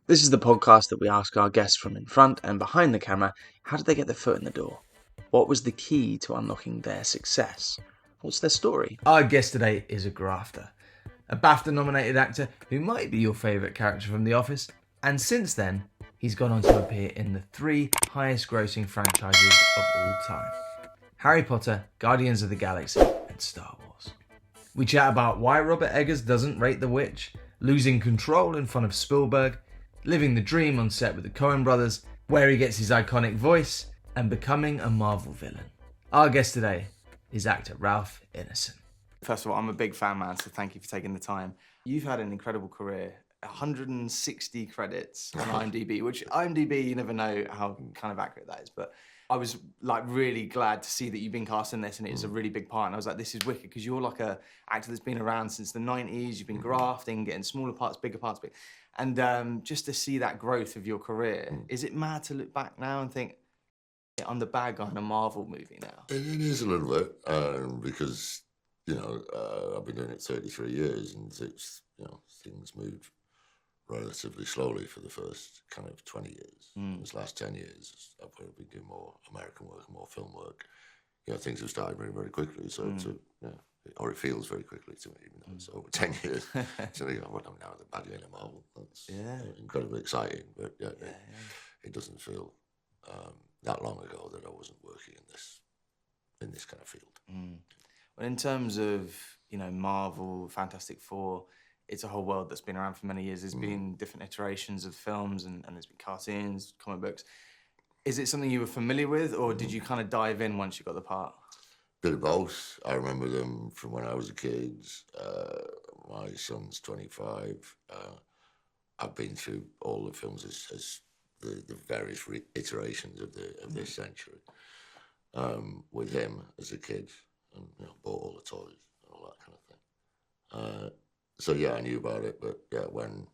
This is the podcast that we ask our guests from in front and behind the camera, how did they get their foot in the door? What was the key to unlocking their success? What's their story? Our guest today is a grafter, a Bafta Nominated actor who might be your favourite character from The Office, and since then, he's gone on to appear in the 3 highest grossing franchises of all time: Harry Potter, Guardians of the Galaxy, and Star Wars. We chat about why Robbert Eggers doesn't rate The Witch, losing control in front of Spielberg, living the dream on set with the Coen Brothers, where he gets his iconic voice, and becoming a Marvel villain. Our guest today is actor Ralph Ineson. First of all, I'm a big fan, man, so thank you for taking the time. You've had an incredible career, 160 credits on IMDb, which IMDb, you never know how kind of accurate that is, but I was like really glad to see that you've been cast in this and it is a really big part. And I was like, this is wicked, because you're like a actor that's been around since the 90s, you've been grafting, getting smaller parts, bigger parts, and just to see that growth of your career, is it mad to look back now and think, yeah, I'm the bad guy in a Marvel movie now? It is a little bit, because, I've been doing it 33 years and it's, things moved relatively slowly for the first kind of 20 years. This last 10 years, I've been doing more American work and more film work. Things have started very, very quickly. So, or it feels very quickly to me, even though it's over 10 years. So, what I'm now the bad guy in a Marvel. That's incredibly exciting, but it doesn't feel that long ago that I wasn't working in this kind of field. Well, in terms of, Marvel, Fantastic Four, it's a whole world that's been around for many years. There's been different iterations of films and there's been cartoons, comic books. Is it something you were familiar with, or did you kind of dive in once you got the part? Bit of both. I remember them from when I was a kid. My son's 25. I've been through all the films as the various iterations of this century with him as a kid, and bought all the toys and all that kind of thing. So I knew about it, but when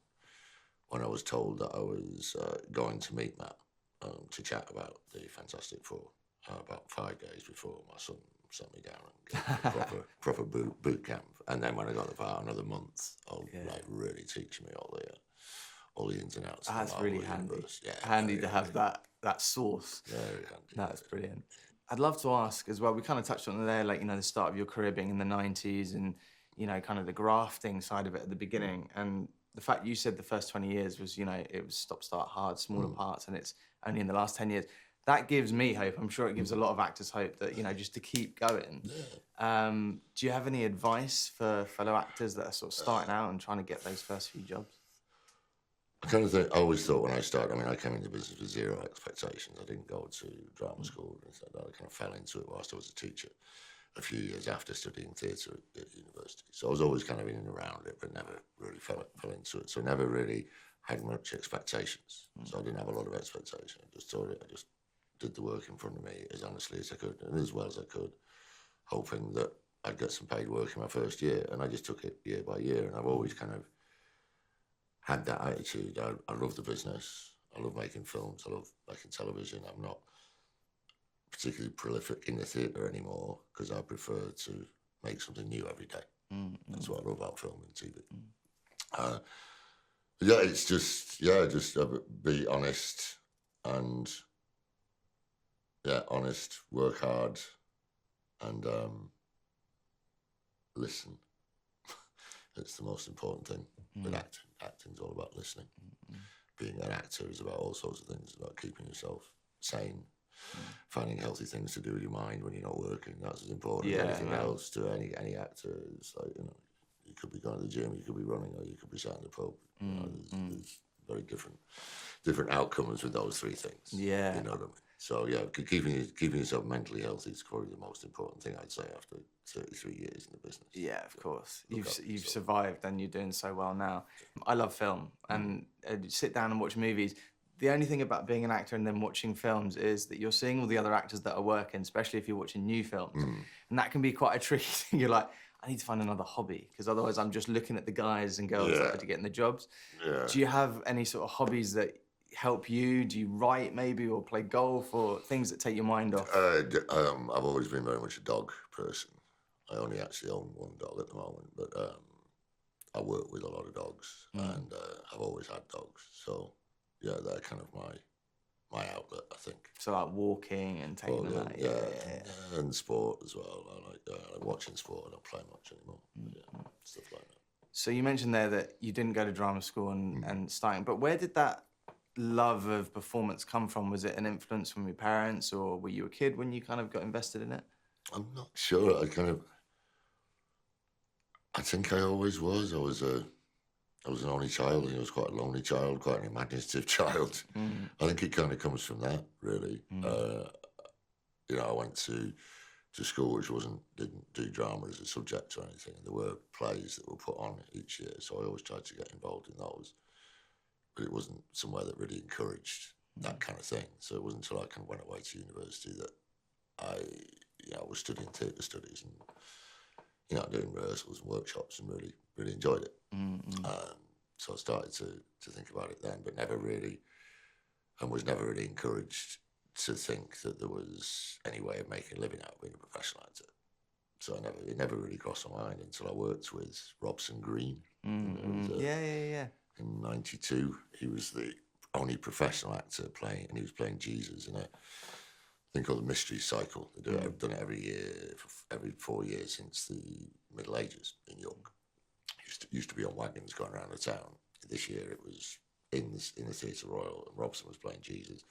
I was told that I was going to meet Matt to chat about the Fantastic Four, about 5 days before, my son sent me down and gave me a proper boot camp. And then when I got the part, another month, like really teaching me all the ins and outs. That's really handy. Yeah, handy to have that source. Very handy. That's brilliant. I'd love to ask as well, we kind of touched on it there, like, the start of your career being in the 90s and, kind of the grafting side of it at the beginning. And the fact you said the first 20 years was, it was stop, start, hard, smaller parts, and it's only in the last 10 years. That gives me hope. I'm sure it gives a lot of actors hope that, just to keep going. Yeah. Do you have any advice for fellow actors that are sort of starting out and trying to get those first few jobs? I always thought when I started, I came into business with zero expectations. I didn't go to drama school or anything like that. I kind of fell into it whilst I was a teacher a few years after studying theatre at university. So I was always kind of in and around it, but never really fell into it. So I never really had much expectations. So I didn't have a lot of expectations. I just did the work in front of me as honestly as I could and as well as I could, hoping that I'd get some paid work in my first year. And I just took it year by year. And I've always kind of had that attitude. I love the business. I love making films. I love making television. I'm not particularly prolific in the theatre anymore because I prefer to make something new every day. That's what I love about film and TV. It's just be honest and honest, work hard, and listen. It's the most important thing with acting. Acting's all about listening. Being an actor is about all sorts of things. It's about keeping yourself sane, finding healthy things to do with your mind when you're not working. That's as important as anything else to any actor. It's like, you could be going to the gym, you could be running, or you could be sat in the pub. There's very different outcomes with those three things. Yeah. You know what I mean? So keeping yourself mentally healthy is probably the most important thing, I'd say, after 33 years in the business. Yeah, of course. You've survived and you're doing so well now. I love film and sit down and watch movies. The only thing about being an actor and then watching films is that you're seeing all the other actors that are working, especially if you're watching new films. And that can be quite a tricky thing. You're like, I need to find another hobby, because otherwise I'm just looking at the guys and girls that are getting the jobs. Yeah. Do you have any sort of hobbies that help you? Do you write maybe, or play golf, or things that take your mind off? I've always been very much a dog person. I only actually own one dog at the moment, but I work with a lot of dogs, and I've always had dogs. So yeah, they're kind of my outlet, I think. So like walking and taking them out. Yeah, and sport as well. I like watching sport. I don't play much anymore. But yeah, stuff like that. So you mentioned there that you didn't go to drama school and starting, but where did that love of performance come from? Was it an influence from your parents, or were you a kid when you kind of got invested in it? I'm not sure. I think I always was. I was an only child, and I was quite a lonely child, quite an imaginative child. I think it kind of comes from that, really. You know, I went to school which didn't do drama as a subject or anything, and there were plays that were put on each year, so I always tried to get involved in those. But it wasn't somewhere that really encouraged that kind of thing. So it wasn't until I kind of went away to university that I was studying theatre studies and, you know, doing rehearsals and workshops and really enjoyed it. So I started to think about it then, but was never really encouraged to think that there was any way of making a living out of being a professional actor. So it never really crossed my mind until I worked with Robson Green. Yeah. In '92, he was the only professional actor playing, and he was playing Jesus in a thing called the Mystery Cycle. They've done it every year, every 4 years since the Middle Ages in York. Used to be on wagons going around the town. This year it was in the Theatre Royal, and Robson was playing Jesus.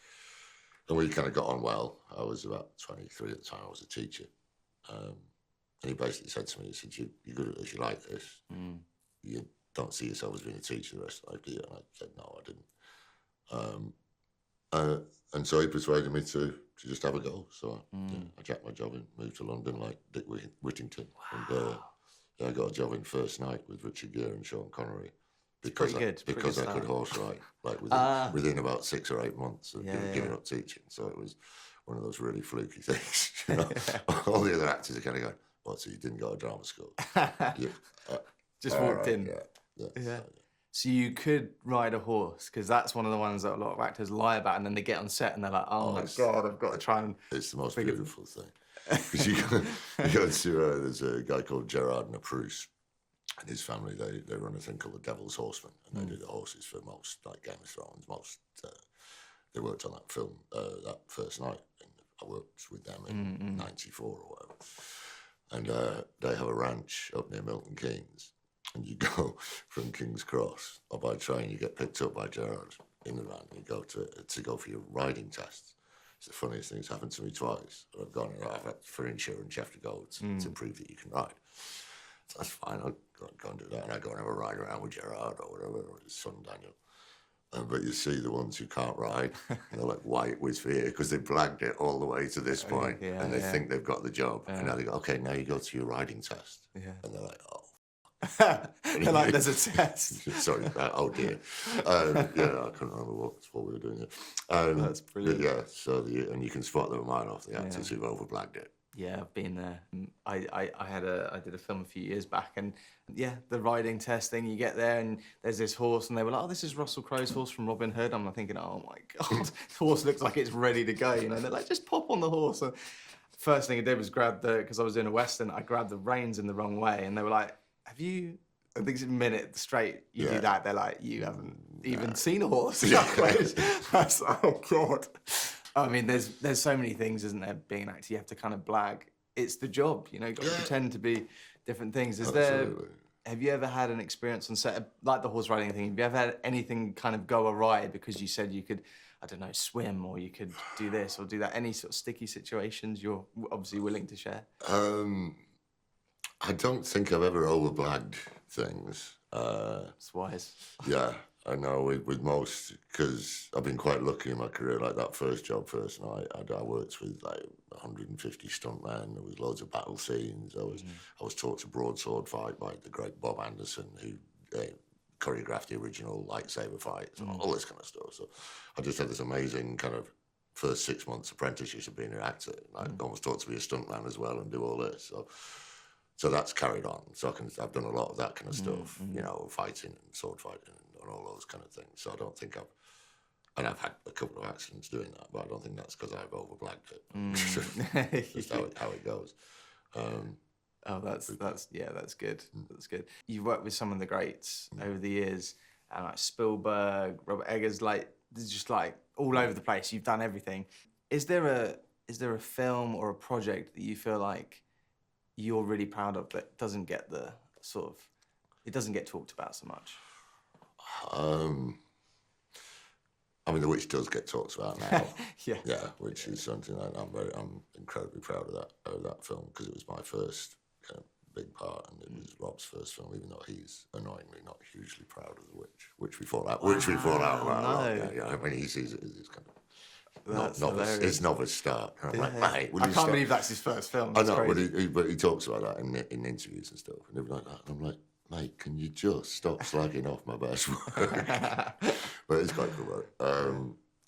And we kind of got on well. I was about 23 at the time. I was a teacher. And he basically said to me, he said, you're good at this, you like this. You don't see yourself as being a teacher the rest of life, do you? And I said, no, I didn't. And so he persuaded me to just have a go. So I jacked my job and moved to London like Dick Whittington. Wow. And I got a job in First Night with Richard Gere and Sean Connery. Because I could horse ride, like within about 6 or 8 months of giving up teaching. So it was one of those really fluky things. You know? All the other actors are kind of going, "What? So you didn't go to drama school? Just walked in." Yeah. So you could ride a horse, because that's one of the ones that a lot of actors lie about, and then they get on set and they're like, "Oh my God, I've got to try and." It's the most beautiful thing. Because you go to there's a guy called Gerard Napruce. And his family, they run a thing called the Devil's Horseman, and they do the horses for most, like Game of Thrones. They worked on that film, that First Night, and I worked with them in '94 or whatever. And they have a ranch up near Milton Keynes, and you go from King's Cross, or by train, you get picked up by Gerard in the van, and you go to go for your riding tests. It's the funniest thing that's happened to me twice. I've gone and I've had for insurance, you have to go to prove that you can ride. So that's fine, I'll go and do that. And I go and have a ride around with Gerard or whatever, or his son Daniel. But you see the ones who can't ride, they're like white with fear because they've blagged it all the way to this point, and they think they've got the job. And now they go, okay, now you go to your riding test. And they're like, oh. They're like, there's a test. Sorry, oh dear. I couldn't remember what we were doing there. That's brilliant. Yeah, so and you can spot them a mile off the actors who've overblagged it. Yeah, I've been there. I did a film a few years back, and the riding test thing. You get there, and there's this horse, and they were like, "Oh, this is Russell Crowe's horse from Robin Hood." I'm thinking, "Oh my God, the horse looks like it's ready to go." You know, and they're like, "Just pop on the horse." And first thing I did was because I was in a Western, I grabbed the reins in the wrong way, and they were like, "Have you?" I think it's a minute straight. You do that, they're like, "You haven't even seen a horse." I was like, "Oh God." I mean, there's so many things, isn't there? Being an actor, you have to kind of blag. It's the job, you know. You've got to pretend to be different things. Have you ever had an experience on set like the horse riding thing? Have you ever had anything kind of go awry because you said you could, I don't know, swim, or you could do this or do that? Any sort of sticky situations you're obviously willing to share? I don't think I've ever overblagged things. It's wise. Yeah. I know with most, because I've been quite lucky in my career. Like that first job, First Night, I worked with like 150 stuntmen. There was loads of battle scenes. I was taught to broadsword fight by the great Bob Anderson, who choreographed the original lightsaber fights and all this kind of stuff. So I just had this amazing kind of first 6 months apprenticeship of being an actor. I almost taught to be a stuntman as well and do all this. So that's carried on. So I've done a lot of that kind of stuff, you know, fighting and sword fighting and all those kind of things. So I don't think I've had a couple of accidents doing that, but I don't think that's because I've overblagged it. Just how it goes. That's good. That's good. You've worked with some of the greats over the years, like Spielberg, Robbert Eggers. Like, There's just like all over the place. You've done everything. Is there a film or a project that you feel like you're really proud of that doesn't get the it doesn't get talked about so much? I mean, The Witch does get talked about now. Yeah. Yeah, which is something that I'm incredibly proud of that film, because it was my first kind of big part, and it was Rob's first film, even though he's annoyingly not hugely proud of The Witch, which we fall out about a lot. Yeah, I mean, he sees it as his kind of novice, novice start. And I'm like, mate, I can't believe that's his first film. That's I know, crazy. but he talks about that in interviews and stuff, and everything like that. And I'm like, mate, can you just stop slagging off my best work? But it's quite cool, right?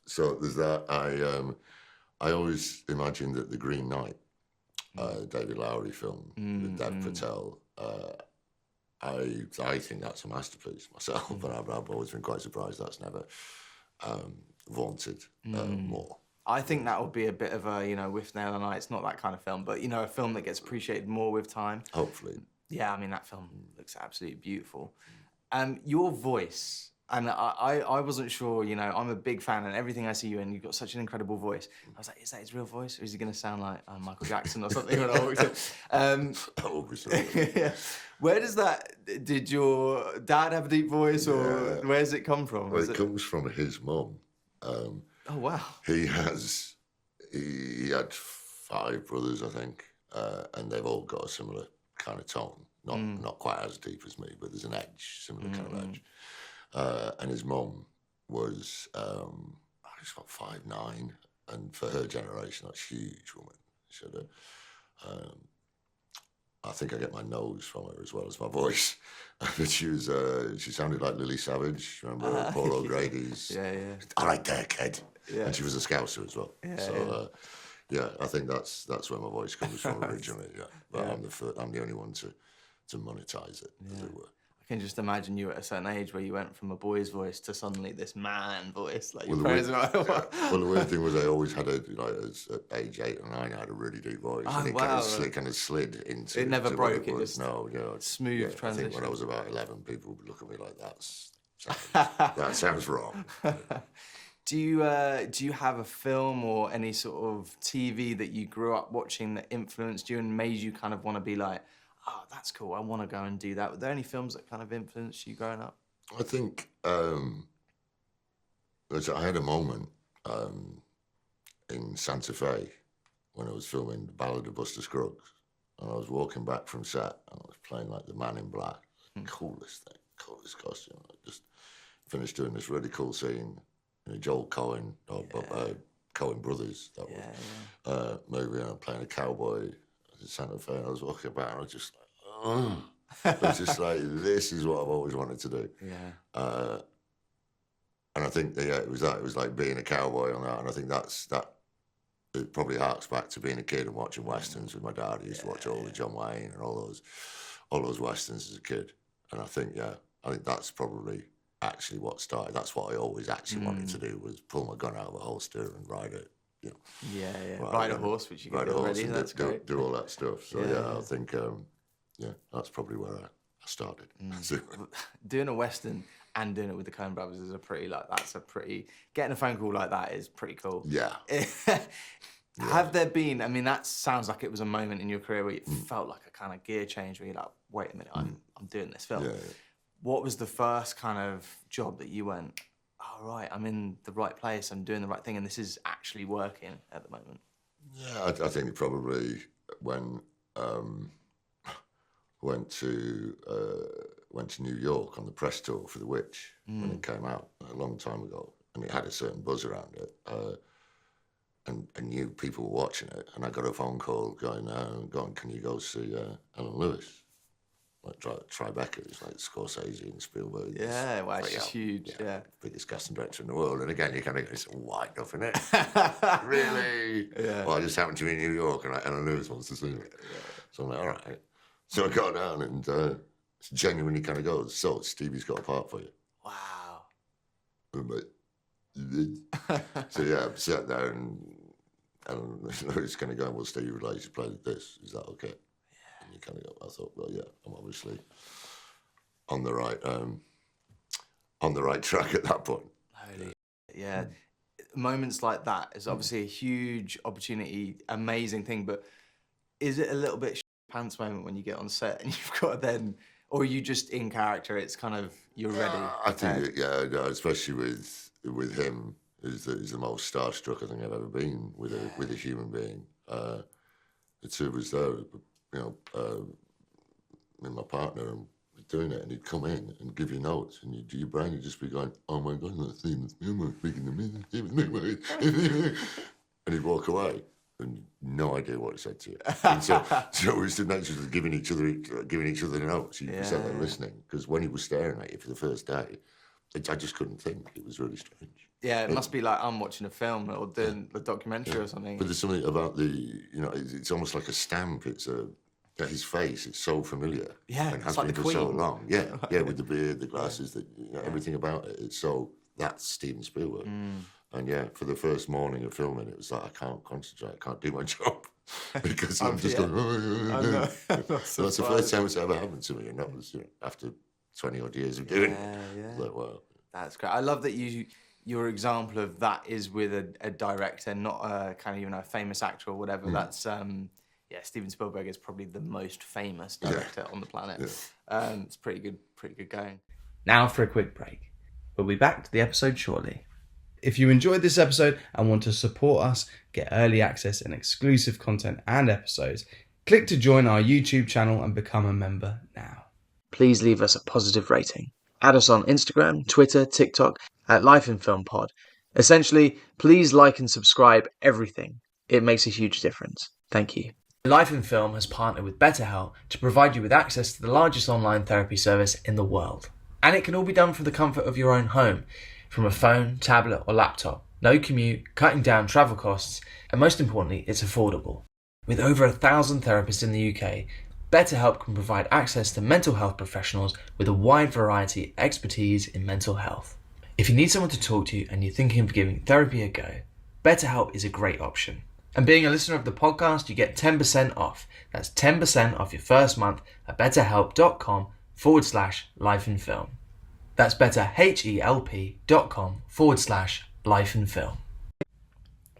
So there's that. I always imagined that The Green Knight, David Lowery film with Dev Patel, I think that's a masterpiece myself, but I've always been quite surprised that's never vaunted more. I think that would be a bit of a, with Nail and I, it's not that kind of film, but, a film that gets appreciated more with time. Hopefully. Yeah, I mean, that film looks absolutely beautiful. Your voice, and I wasn't sure, I'm a big fan, and everything I see you in, you've got such an incredible voice. I was like, is that his real voice, or is he going to sound like Michael Jackson or something? Yeah. Where does did your dad have a deep voice, or where does it come from? Well, it comes from his mum. Oh, wow. He had 5 brothers, I think, and they've all got a similar kind of tone. Not quite as deep as me, but there's an edge, similar kind of edge. And his mum was, she's about 5'9", and for her generation, that's a huge woman. She had I think I get my nose from her as well as my voice. But she sounded like Lily Savage. Remember Paul O'Grady's? Yeah. All right there, kid. Yeah. And she was a Scouser as well. Yeah. I think that's where my voice comes from originally. Yeah, but I'm the only one to monetize it, as it were. I can just imagine you at a certain age where you went from a boy's voice to suddenly this man voice. Like Well, the weird thing was I always had at age 8 or 9, I had a really deep voice, and it kind of slid into. It never broke. It was. just smooth transition. I think when I was about 11, people would look at me like that sounds wrong. Do you have a film or any sort of TV that you grew up watching that influenced you and made you kind of want to be like, oh, that's cool, I want to go and do that? Were there any films that kind of influenced you growing up? I think I had a moment in Santa Fe when I was filming the Ballad of Buster Scruggs, and I was walking back from set, and I was playing like the Man in Black. Coolest thing, coolest costume. I just finished doing this really cool scene in a Joel Coen, Coen Brothers, that was, movie, and I'm playing a cowboy in Santa Fe, and I was walking back, and I was just like, oh. It was just like, this is what I've always wanted to do. Yeah. And I think it was that. It was like being a cowboy on that, and I think it probably harks back to being a kid and watching westerns with my dad. He used to watch all the John Wayne and all those westerns as a kid, and I think that's probably actually what started. That's what I always actually wanted to do, was pull my gun out of a holster and ride it. Ride a horse, which you can do already. That's great. Do all that stuff. So I think that's probably where I started. Doing a western and doing it with the Coen Brothers is getting a phone call like that is pretty cool. Yeah. Have there been, I mean, that sounds like it was a moment in your career where it felt like a kind of gear change where you're like, wait a minute, I'm doing this film. Yeah. What was the first kind of job that you went, oh, right, I'm in the right place, I'm doing the right thing, and this is actually working at the moment? Yeah, I think it probably when went to New York on the press tour for The Witch when it came out a long time ago, and it had a certain buzz around it, and I knew people were watching it, and I got a phone call going, can you go see Ellen Lewis? Like Tribeca, it's like Scorsese and Spielberg. Yeah, well, she's huge. Yeah, biggest casting director in the world. And again, you kind of go, it's white enough, isn't it? Really? Yeah. Well, I just happened to be in New York, and Ellen Lewis wants to see me. Yeah. So I'm like, all right. So I got down, and genuinely kind of goes, so Stevie's got a part for you. Wow. And I'm like, so yeah, I sat there, and Ellen Lewis kind of going, well, Stevie would like you to play this. Is that okay? You kind of go, I thought, well, yeah, I'm obviously on the right track at that point. Holy, Yeah. Moments like that is obviously a huge opportunity, amazing thing, but is it a little bit pants moment when you get on set and you've got to then, or are you just in character, it's kind of, you're ready? I think, no, especially with him, he's the most starstruck I think I've ever been with a human being. The two of us there, me and my partner, and we're doing it, and he'd come in and give you notes, and your brain would just be going, "Oh my God, that's Steven Spielberg speaking to me," and he'd walk away. And no idea what he said to you. And so it was the nature of giving each other notes. You sat there listening, because when he was staring at you for the first day, I just couldn't think. It was really strange. Yeah, it must be like I'm watching a film or doing a documentary or something. But there's something about it's almost like a stamp. It's his face. It's so familiar. Yeah, and has like been the for so Queen. long. Yeah, with the beard, the glasses, everything about it. It's so that's Steven Spielberg. And yeah, for the first morning of filming, it was like I can't concentrate, I can't do my job because I'm just going. Oh. So that's the first time it's ever happened to me, and that was after 20 odd years of doing it. Yeah. Like, wow. That's great. I love that your example of that is with a director, not a kind of a famous actor or whatever. That's Steven Spielberg is probably the most famous director on the planet. Yeah. It's pretty good going. Now for a quick break. We'll be back to the episode shortly. If you enjoyed this episode and want to support us, get early access and exclusive content and episodes, click to join our YouTube channel and become a member now. Please leave us a positive rating. Add us on Instagram, Twitter, TikTok at Life in Film Pod. Essentially, please like and subscribe everything. It makes a huge difference. Thank you. Life in Film has partnered with Betterhelp to provide you with access to the largest online therapy service in the world. And it can all be done from the comfort of your own home, from a phone, tablet or laptop. No commute, cutting down travel costs, and most importantly, it's affordable. With over 1,000 therapists in the UK, BetterHelp can provide access to mental health professionals with a wide variety of expertise in mental health. If you need someone to talk to and you're thinking of giving therapy a go, BetterHelp is a great option. And being a listener of the podcast, you get 10% off. That's 10% off your first month at betterhelp.com/lifeinfilm. That's betterhelp.com/lifeinfilm.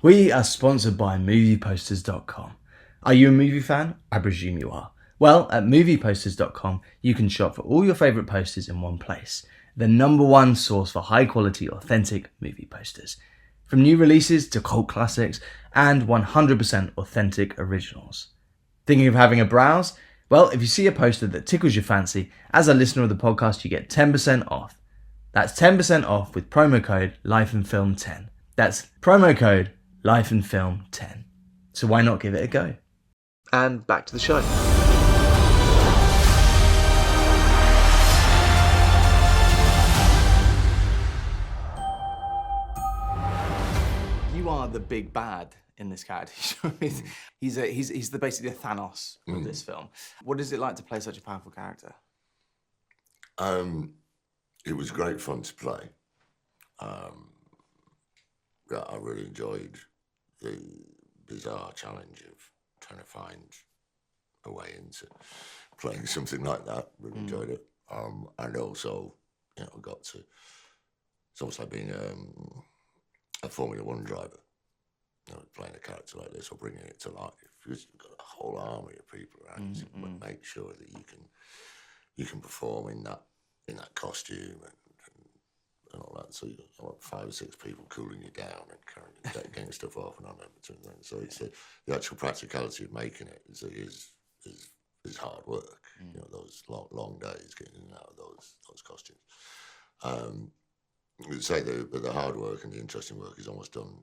We are sponsored by movieposters.com. Are you a movie fan? I presume you are. Well, at movieposters.com, you can shop for all your favourite posters in one place. The #1 source for high quality, authentic movie posters. From new releases to cult classics and 100% authentic originals. Thinking of having a browse? Well, if you see a poster that tickles your fancy, as a listener of the podcast, you get 10% off. That's 10% off with promo code LifeInFilm10. That's promo code LifeInFilm10. So why not give it a go? And back to the show. You are the big bad in this character. He's basically the Thanos of this film. What is it like to play such a powerful character? It was great fun to play. I really enjoyed the bizarre challenge of trying to find a way into playing something like that. Really enjoyed it. And also, got to. It's almost like being a Formula One driver. Playing a character like this or bringing it to life, because you've got a whole army of people around you to make sure that you can perform in that costume and all that. So you've got 5 or 6 people cooling you down and getting stuff off and on in between things. So it's the actual practicality of making it is hard work. Those long days getting in and out of those costumes. I'd say the hard work and the interesting work is almost done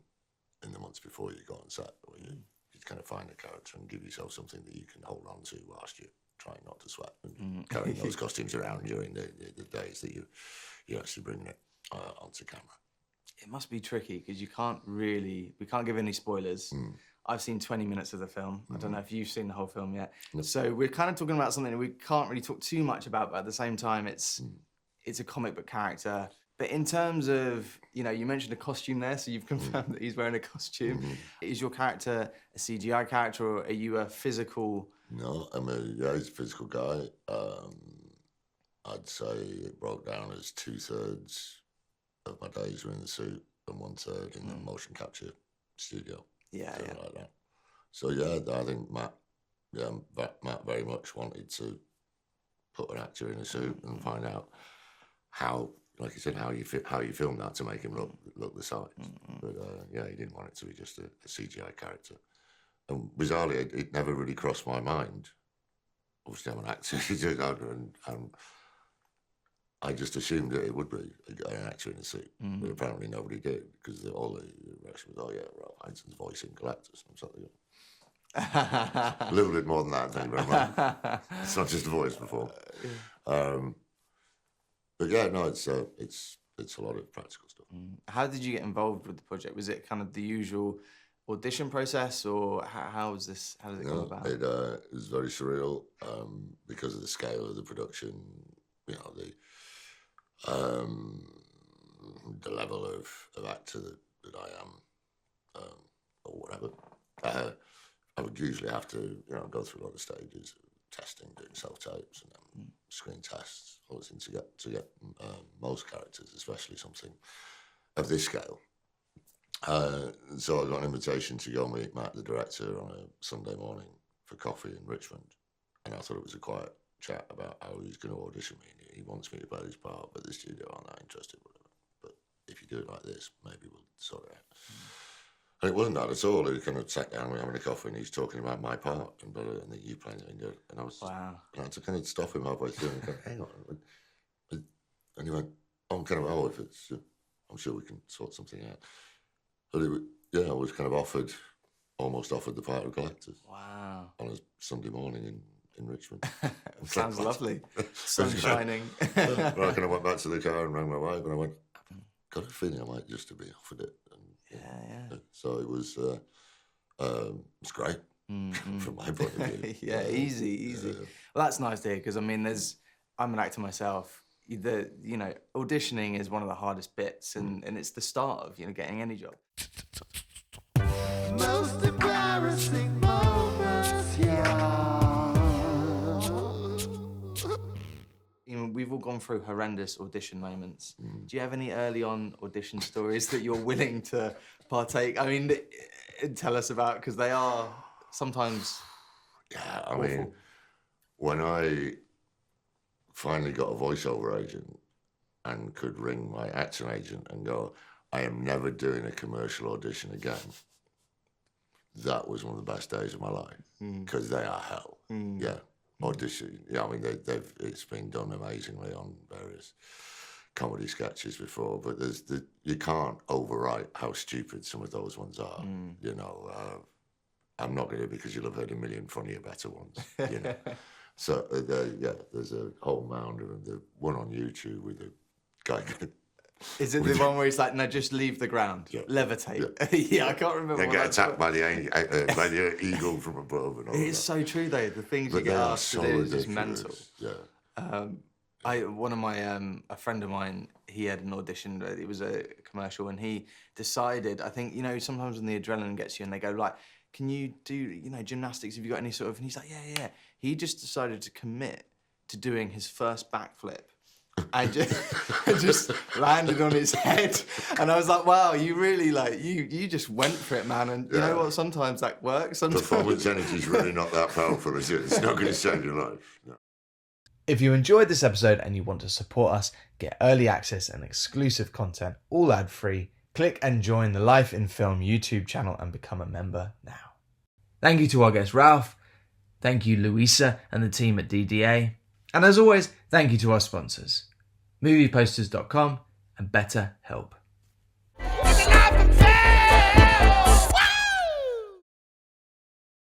in the months before you go on set, where you kind of find a character and give yourself something that you can hold on to whilst you're trying not to sweat and carrying those costumes around during the days that you're actually bringing it onto camera. It must be tricky because we can't give any spoilers. I've seen 20 minutes of the film. I don't know if you've seen the whole film yet. So we're kind of talking about something that we can't really talk too much about, but at the same time, it's a comic book character. But in terms of, you mentioned a costume there, so you've confirmed that he's wearing a costume. Is your character a CGI character, or are you a physical? No, he's a physical guy. I'd say it broke down as 2/3 of my days were in the suit, and 1/3 in the motion capture studio. Yeah, something yeah. like that. So yeah, I think Matt very much wanted to put an actor in a suit and find out how, like you said, how you film that to make him look the size. But yeah, he didn't want it to be just a CGI character. And bizarrely, it never really crossed my mind. Obviously, I'm an actor, and I just assumed that it would be an actor in a suit. But apparently nobody did, because all the reaction was, oh yeah, Ralph Ineson's voicing Galactus. And something. A little bit more than that, thank you very much. It's not just a voice before. But yeah, no, it's a lot of practical stuff. How did you get involved with the project? Was it kind of the usual audition process, or how did it come about? It was very surreal because of the scale of the production. You know, the level of actor that I am, or whatever. I would usually have to, go through a lot of stages of testing, doing self-tapes, and then screen tests, all this to get most characters, especially something of this scale. So I got an invitation to go meet Matt, the director, on a Sunday morning for coffee in Richmond, and I thought it was a quiet chat about how he's going to audition me. And he wants me to play this part, but the studio aren't that interested, whatever. But if you do it like this, maybe we'll sort it out. And it wasn't that at all. He kind of sat down, we were having a coffee, and he's talking about my part, and then you playing it, and I was, wow. And I had to kind of stop him halfway through and go, hang on. And he went, if it's, I'm sure we can sort something out. But I was kind of almost offered the part of Galactus. Wow. On a Sunday morning in Richmond. Sounds lovely. Sun shining. But I kind of went back to the car and rang my wife, and I went, got a feeling I might just be offered it. And, yeah. So it was, it's great from my point of view. Yeah, easy. Well, that's nice to hear, because I mean, I'm an actor myself. Auditioning is one of the hardest bits, and it's the start of getting any job. Most embarrassing moments, We've all gone through horrendous audition moments. Do you have any early on audition stories that you're willing to partake? I mean, tell us about, because they are sometimes Yeah, awful. mean, when I finally got a voiceover agent and could ring my acting agent and go, I am never doing a commercial audition again, that was one of the best days of my life, because they are hell. Yeah, audition. Yeah, I mean, it's been done amazingly on various comedy sketches before, but you can't overwrite how stupid some of those ones are. I'm not going to, because you'll have heard a million funnier, better ones. So there's a whole mound of them. The one on YouTube with the guy. Is it the one where he's like, no, just leave the ground, levitate? Yeah, I can't remember. They get attacked by the eagle from above and all It is so true, though. The things you get asked to do is just mental. Yeah. A friend of mine, he had an audition. It was a commercial, and he decided. I think sometimes when the adrenaline gets you, and they go like, "Can you do gymnastics? Have you got any sort of?" And he's like, "Yeah." He just decided to commit to doing his first backflip. And just landed on his head, and I was like, "Wow, you really you just went for it, man." And you know what? Sometimes that works. Sometimes Performance energy is really not that powerful, is it? It's not going to save your life. No. If you enjoyed this episode and you want to support us, get early access and exclusive content, all ad-free, click and join the Life in Film YouTube channel and become a member now. Thank you to our guest Ralph. Thank you, Louisa and the team at DDA. And as always, thank you to our sponsors, movieposters.com and Betterhelp.